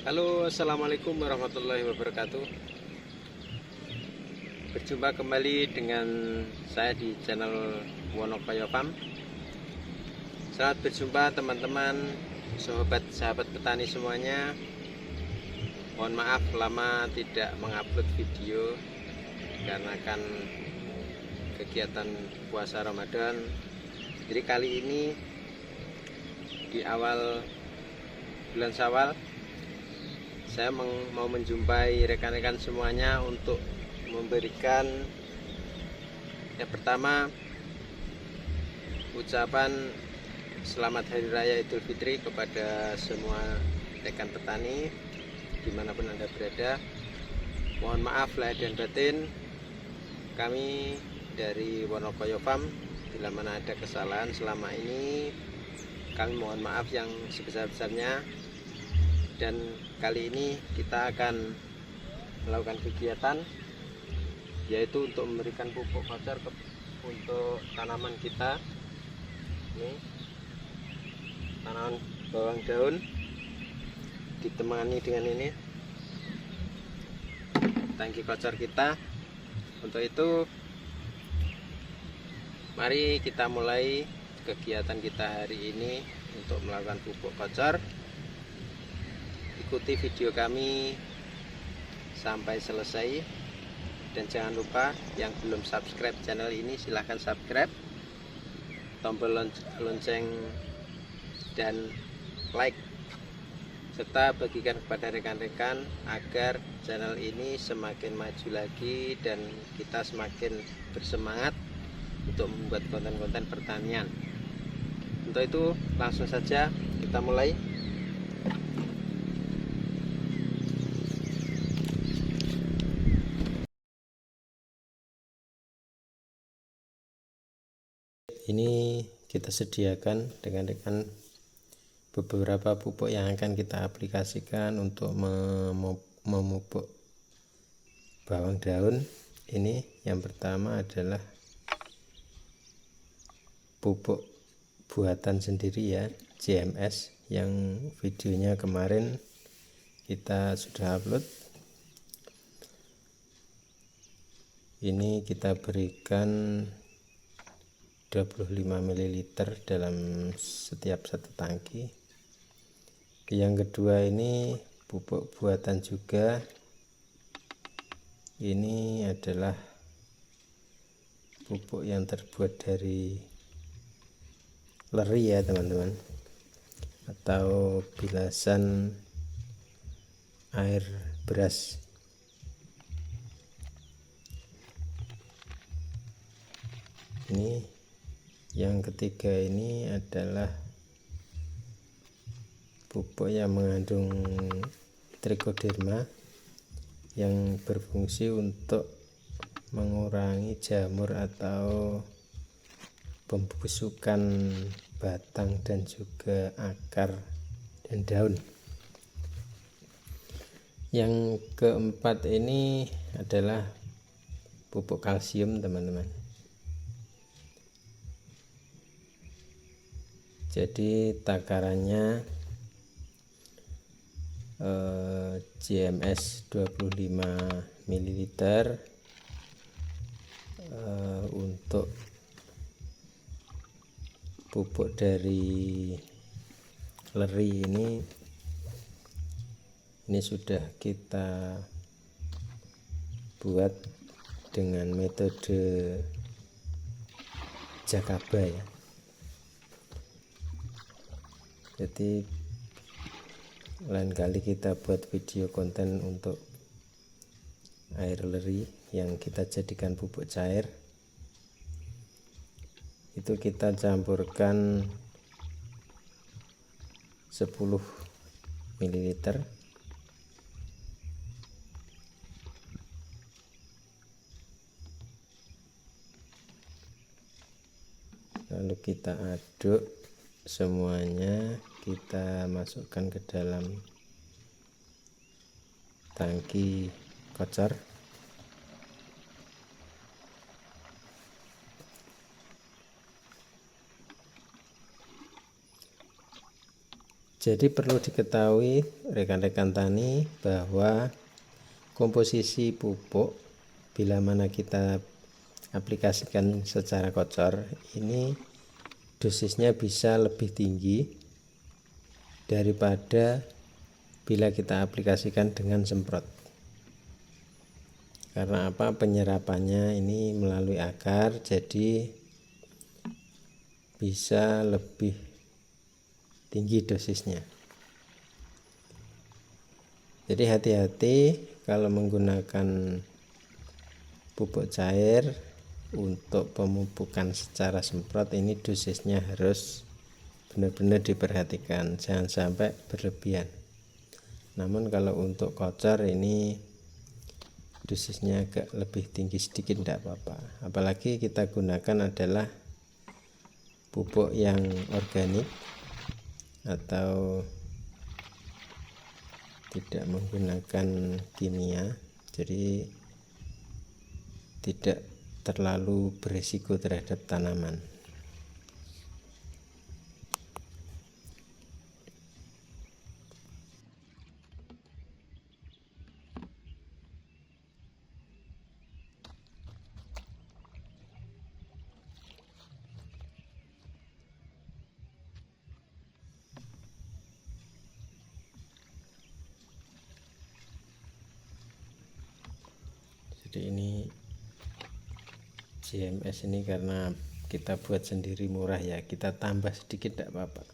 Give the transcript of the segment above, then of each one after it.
Halo, assalamualaikum warahmatullahi wabarakatuh. Berjumpa kembali dengan saya di channel Wonokoyo Farm. Selamat berjumpa teman-teman, sahabat petani semuanya. Mohon maaf lama tidak mengupload video karena kan kegiatan puasa Ramadan. Jadi kali ini di awal bulan Syawal saya mau menjumpai rekan-rekan semuanya untuk memberikan yang pertama ucapan selamat Hari Raya Idul Fitri kepada semua rekan petani dimanapun Anda berada. Mohon maaf lahir dan batin kami dari Wonokoyo Farm bila mana ada kesalahan selama ini. Kami mohon maaf yang sebesar-besarnya. Dan kali ini kita akan melakukan kegiatan yaitu untuk memberikan pupuk kocar untuk tanaman kita. Ini tanaman bawang daun ditemani dengan ini tangki kocar kita. Untuk itu mari kita mulai kegiatan kita hari ini untuk melakukan pupuk kocar. Ikuti video kami sampai selesai dan jangan lupa yang belum subscribe channel ini silahkan subscribe, tombol lonceng dan like, serta bagikan kepada rekan-rekan agar channel ini semakin maju lagi dan kita semakin bersemangat untuk membuat konten-konten pertanian. Untuk itu langsung saja kita mulai. Ini kita sediakan dengan beberapa pupuk yang akan kita aplikasikan untuk memupuk bawang daun. Ini yang pertama adalah pupuk buatan sendiri ya, JMS, yang videonya kemarin kita sudah upload. Ini kita berikan 25 ml dalam setiap satu tangki. Yang kedua ini pupuk buatan juga. Ini adalah pupuk yang terbuat dari leri ya teman-teman, atau bilasan air beras. Ini yang ketiga ini adalah pupuk yang mengandung trichoderma yang berfungsi untuk mengurangi jamur atau pembusukan batang dan juga akar dan daun. Yang keempat ini adalah pupuk kalsium teman-teman. Jadi takarannya JMS 25 ml untuk pupuk dari leri ini sudah kita buat dengan metode Jakaba ya. Jadi lain kali kita buat video konten untuk air leri yang kita jadikan pupuk cair. Itu kita campurkan 10 ml. Lalu kita aduk semuanya, kita masukkan ke dalam tangki kocar. Jadi perlu diketahui rekan-rekan tani bahwa komposisi pupuk bila mana kita aplikasikan secara kocor ini dosisnya bisa lebih tinggi daripada bila kita aplikasikan dengan semprot. Karena apa? Penyerapannya ini melalui akar, jadi bisa lebih tinggi dosisnya. Jadi hati-hati kalau menggunakan pupuk cair untuk pemupukan secara semprot, ini dosisnya harus benar-benar diperhatikan, jangan sampai berlebihan. Namun kalau untuk kocor ini dosisnya agak lebih tinggi sedikit, tidak apa-apa. Apalagi kita gunakan adalah pupuk yang organik atau tidak menggunakan kimia, jadi tidak terlalu berisiko terhadap tanaman. Jadi ini JMS ini karena kita buat sendiri murah ya, kita tambah sedikit tidak apa-apa.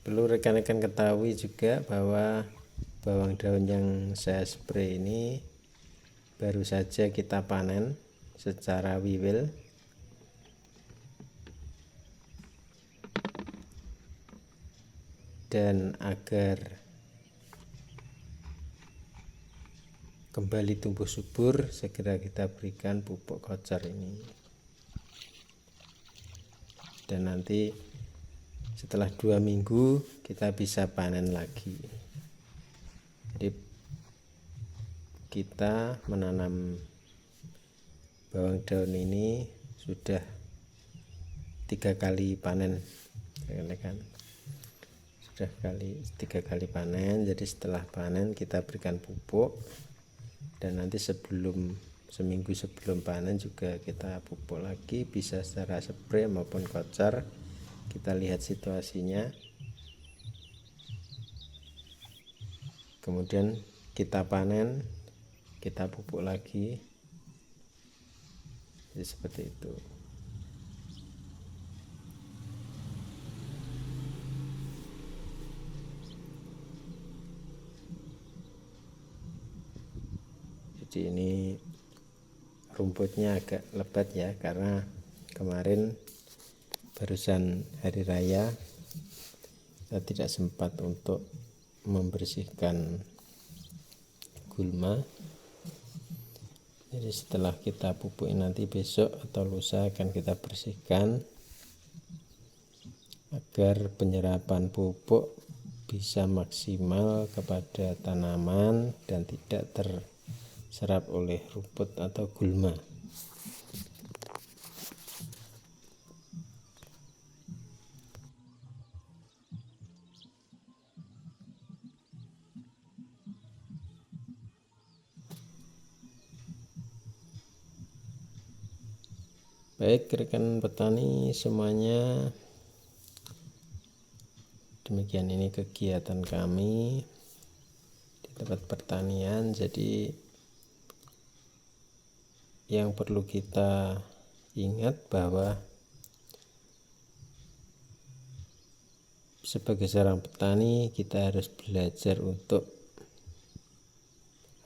Perlu rekan-rekan ketahui juga bahwa bawang daun yang saya spray ini baru saja kita panen secara wiwil, dan agar kembali tumbuh subur segera kita berikan pupuk kocor ini, dan nanti setelah 2 minggu kita bisa panen lagi. Jadi kita menanam bawang daun ini sudah 3 kali panen, kan? Sudah 3 kali panen. Jadi setelah panen kita berikan pupuk, dan nanti seminggu sebelum panen juga kita pupuk lagi, bisa secara spray maupun kocor. Kita lihat situasinya, kemudian kita panen, kita pupuk lagi. Jadi seperti itu. Jadi ini rumputnya agak lebat ya, karena kemarin barusan hari raya kita tidak sempat untuk membersihkan gulma. Jadi setelah kita pupuk nanti besok atau lusa akan kita bersihkan agar penyerapan pupuk bisa maksimal kepada tanaman dan tidak terserap oleh rumput atau gulma. Baik rekan petani semuanya, demikian ini kegiatan kami di tempat pertanian. Jadi yang perlu kita ingat bahwa sebagai seorang petani kita harus belajar untuk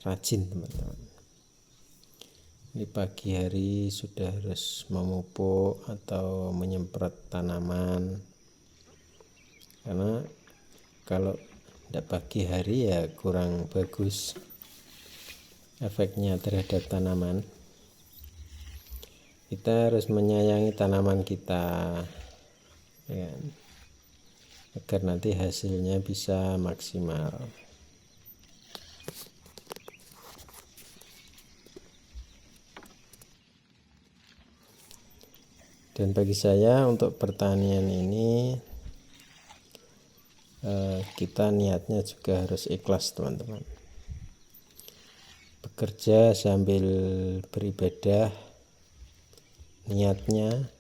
rajin, teman-teman. Di pagi hari sudah harus memupuk atau menyemprot tanaman, karena kalau tidak pagi hari ya kurang bagus efeknya terhadap tanaman. Kita harus menyayangi tanaman kita, ya. agar nanti hasilnya bisa maksimal. Dan bagi saya untuk pertanian ini kita niatnya juga harus ikhlas, teman-teman. Bekerja sambil beribadah niatnya,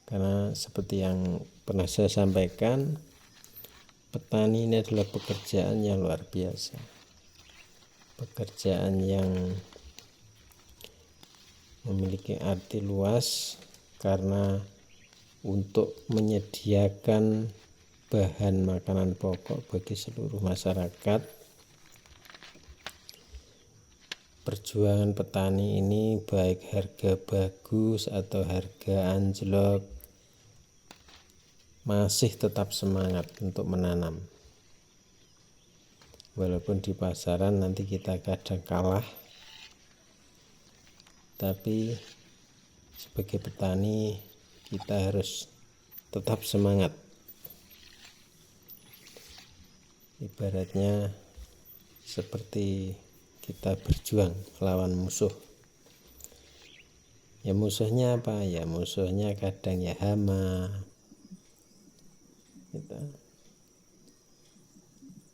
karena seperti yang pernah saya sampaikan, petani ini adalah pekerjaan yang luar biasa, pekerjaan yang memiliki arti luas, karena untuk menyediakan bahan makanan pokok bagi seluruh masyarakat, perjuangan petani ini baik harga bagus atau harga anjlok masih tetap semangat untuk menanam. Walaupun di pasaran nanti kita kadang kalah, tapi sebagai petani kita harus tetap semangat. Ibaratnya seperti kita berjuang melawan musuh. Ya musuhnya apa? Ya musuhnya kadang ya hama,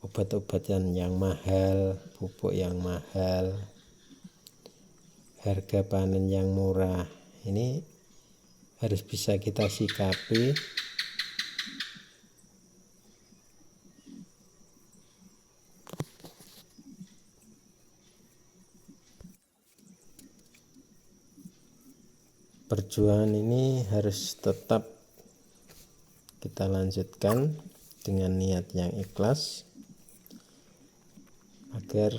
obat-obatan yang mahal, pupuk yang mahal, harga panen yang murah. Ini harus bisa kita sikapi perjuangan ini, harus tetap kita lanjutkan dengan niat yang ikhlas agar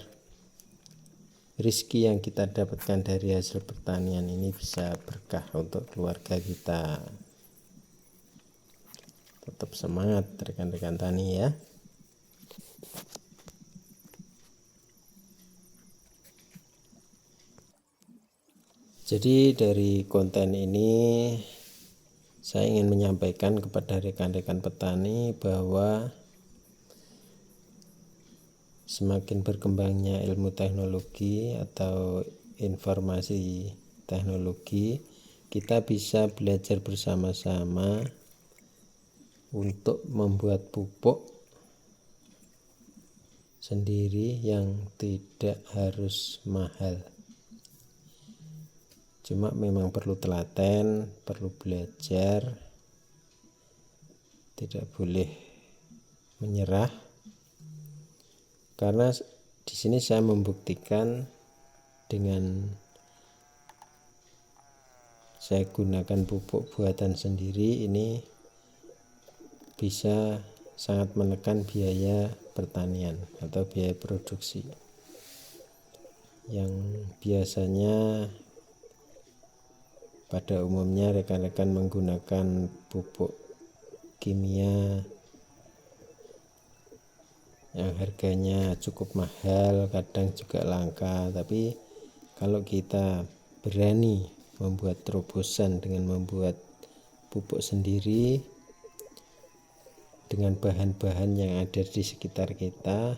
rezeki yang kita dapatkan dari hasil pertanian ini bisa berkah untuk keluarga kita. Tetap semangat rekan-rekan tani ya. Jadi dari konten ini saya ingin menyampaikan kepada rekan-rekan petani bahwa semakin berkembangnya ilmu teknologi atau informasi teknologi, kita bisa belajar bersama-sama untuk membuat pupuk sendiri yang tidak harus mahal. Cuma memang perlu telaten, perlu belajar, tidak boleh menyerah. Karena di sini saya membuktikan dengan saya gunakan pupuk buatan sendiri, ini bisa sangat menekan biaya pertanian atau biaya produksi yang biasanya pada umumnya rekan-rekan menggunakan pupuk kimia yang harganya cukup mahal, kadang juga langka. Tapi kalau kita berani membuat terobosan dengan membuat pupuk sendiri dengan bahan-bahan yang ada di sekitar kita,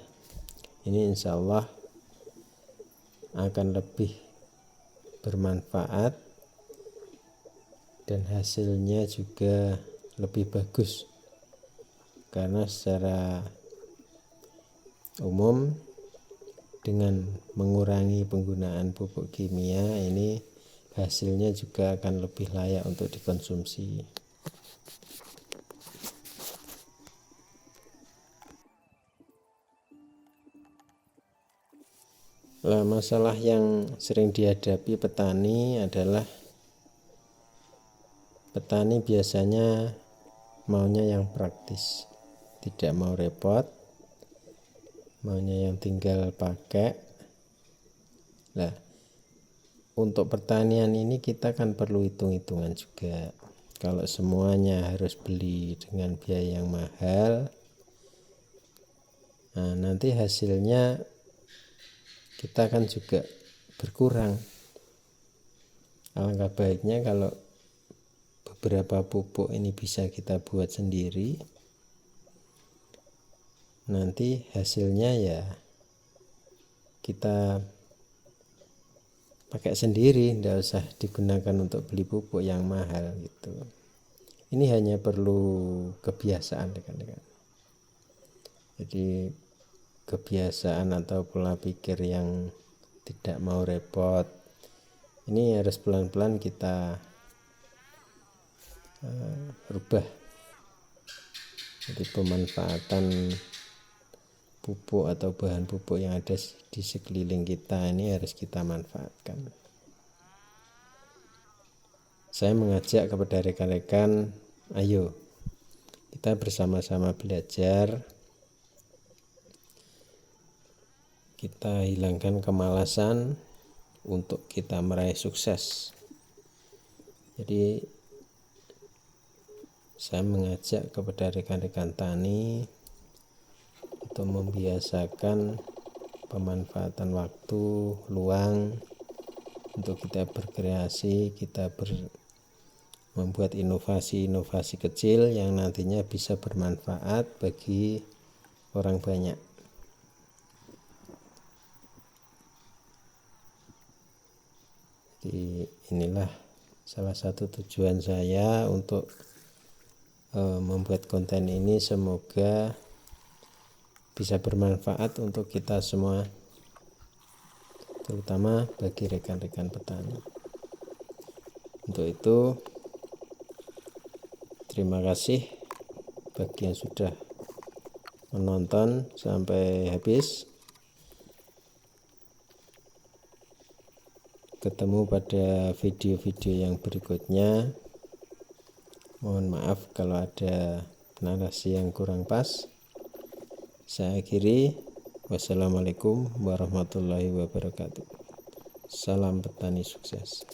ini insya Allah akan lebih bermanfaat dan hasilnya juga lebih bagus. Karena secara umum dengan mengurangi penggunaan pupuk kimia ini hasilnya juga akan lebih layak untuk dikonsumsi. Nah, masalah yang sering dihadapi petani adalah petani biasanya maunya yang praktis, tidak mau repot, maunya yang tinggal pakai. Nah, untuk pertanian ini kita kan perlu hitung-hitungan juga. Kalau semuanya harus beli dengan biaya yang mahal, nah nanti hasilnya kita kan juga berkurang. Alangkah baiknya kalau beberapa pupuk ini bisa kita buat sendiri, nanti hasilnya ya kita pakai sendiri, tidak usah digunakan untuk beli pupuk yang mahal gitu. Ini hanya perlu kebiasaan rekan-rekan. Jadi kebiasaan atau pola pikir yang tidak mau repot ini harus pelan-pelan kita rubah. Jadi pemanfaatan pupuk atau bahan pupuk yang ada di sekeliling kita ini harus kita manfaatkan. Saya mengajak kepada rekan-rekan, ayo kita bersama-sama belajar, kita hilangkan kemalasan untuk kita meraih sukses. Jadi saya mengajak kepada rekan-rekan tani untuk membiasakan pemanfaatan waktu luang untuk kita berkreasi, kita membuat inovasi-inovasi kecil yang nantinya bisa bermanfaat bagi orang banyak. Jadi inilah salah satu tujuan saya untuk membuat konten ini, semoga bisa bermanfaat untuk kita semua, terutama bagi rekan-rekan petani. Untuk itu terima kasih bagi yang sudah menonton sampai habis. Ketemu pada video-video yang berikutnya. Mohon maaf kalau ada narasi yang kurang pas. Saya akhiri. Wassalamualaikum warahmatullahi wabarakatuh. Salam petani sukses.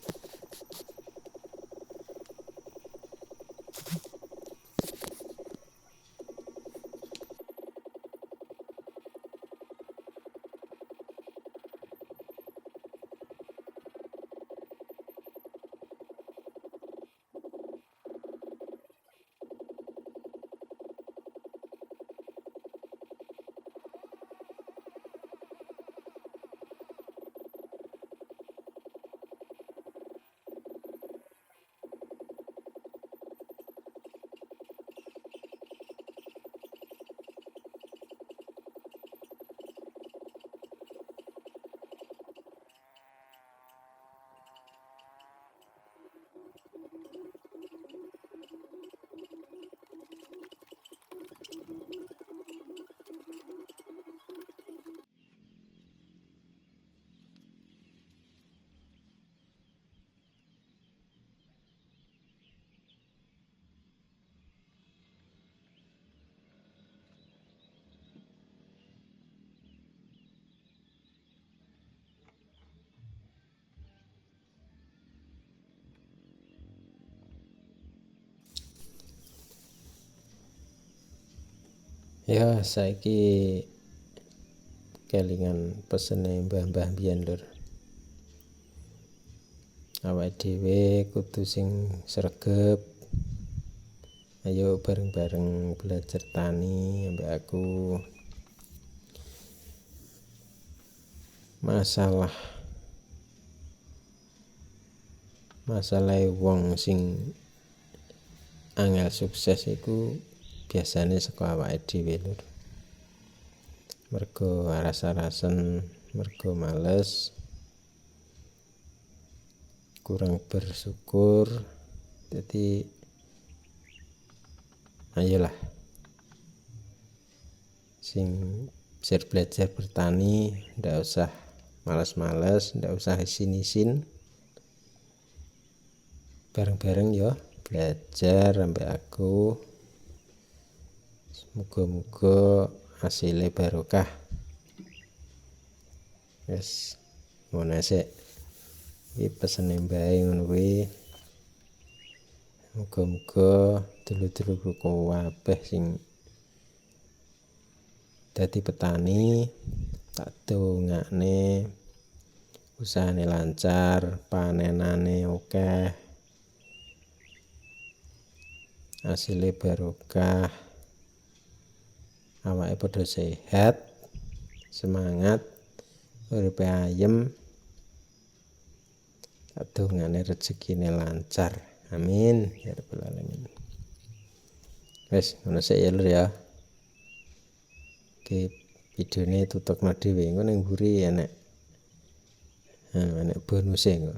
Ya, saiki kelingan pesene mbah-mbah mbiyen lur. Awake dhewe kudu sing sregep. Ayo bareng-bareng belajar tani ambek aku. Masalah wong sing angel sukses iku biasane saka awake dhewe lur. Mergo aras-arasen, mergo males, kurang bersyukur. Jadi ayolah sing belajar bertani, ndak usah malas-malas, ndak usah isin-isin. Bareng-bareng yo belajar ambek aku. Muga-muga hasilnya barokah. Wes ngono sik. Iki pesene mbae ngono kuwi. Muga-muga dulur-dulurku kabeh sing dadi petani tak dongakne usahane lancar, panenane akeh, hasilnya barokah, awake padha sehat, semangat, uripe ayem, kadungane rezekine lancar. Amin ya rabbal alamin. Wes ngono sik ya Lur ya. Oke, videone tutupno dhewe. Engko ning mburi enek bonus engko.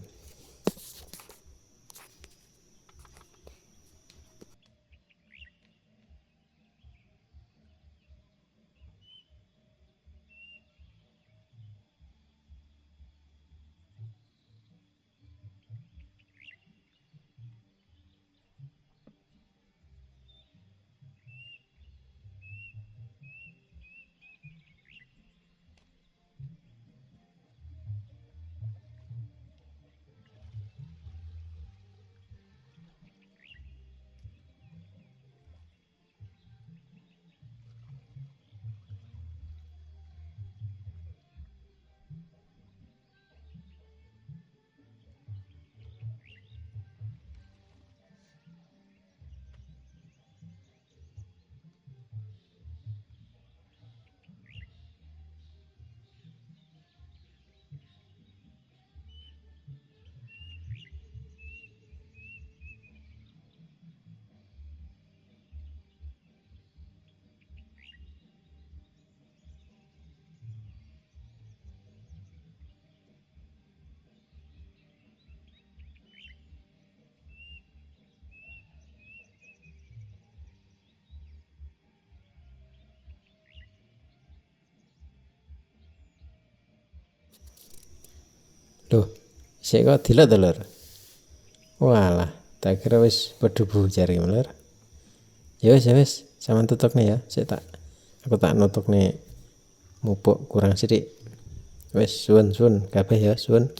Loh, sik kok dilek to Lur? Walah, tak kira wis padha bujar iki Lur. Ya wis, sampean tutupne ya. Aku tak nutupne mupuk kurang sithik. Wis suwun kabeh ya, suwun.